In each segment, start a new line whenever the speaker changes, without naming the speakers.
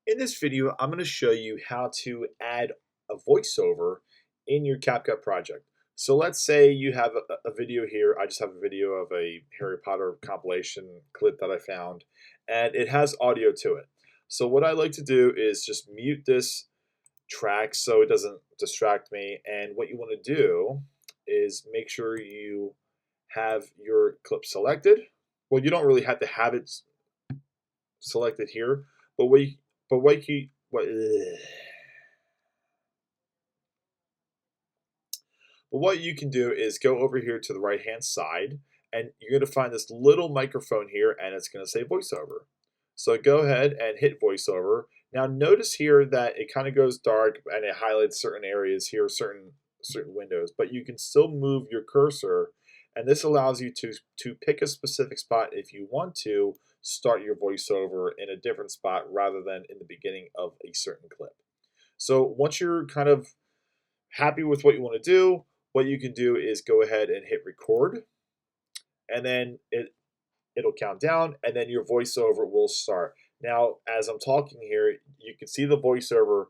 In this video, I'm going to show you how to add a voiceover in your CapCut project. So let's say you have a video here. I just have a video of a Harry Potter compilation clip that I found, and it has audio to it. So what I like to do is just mute this track so it doesn't distract me. And what you want to do is make sure you have your clip selected. Well, you don't really have to have it selected here, but what you can do is go over here to the right hand side, and you're going to find this little microphone here, and it's going to say voiceover. So go ahead and hit voiceover. Now notice here that it kind of goes dark and it highlights certain areas here, certain windows, but you can still move your cursor, and this allows you to pick a specific spot if you want to start your voiceover in a different spot rather than in the beginning of a certain clip. So once you're kind of happy with what you want to do, what you can do is go ahead and hit record, and then it'll count down, and then your voiceover will start. Now, as I'm talking here, you can see the voiceover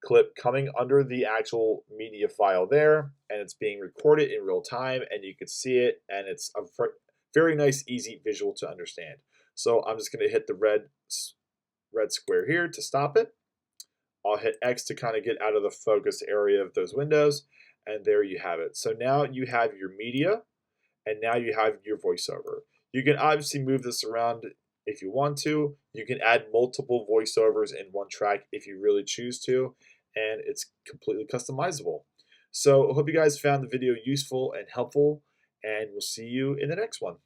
clip coming under the actual media file there, and it's being recorded in real time, and you can see it, and it's a very nice, easy visual to understand. So I'm just going to hit the red square here to stop it. I'll hit X to kind of get out of the focus area of those windows, and there you have it. So now you have your media, and now you have your voiceover. You can obviously move this around if you want to. You can add multiple voiceovers in one track if you really choose to, and it's completely customizable. So I hope you guys found the video useful and helpful, and we'll see you in the next one.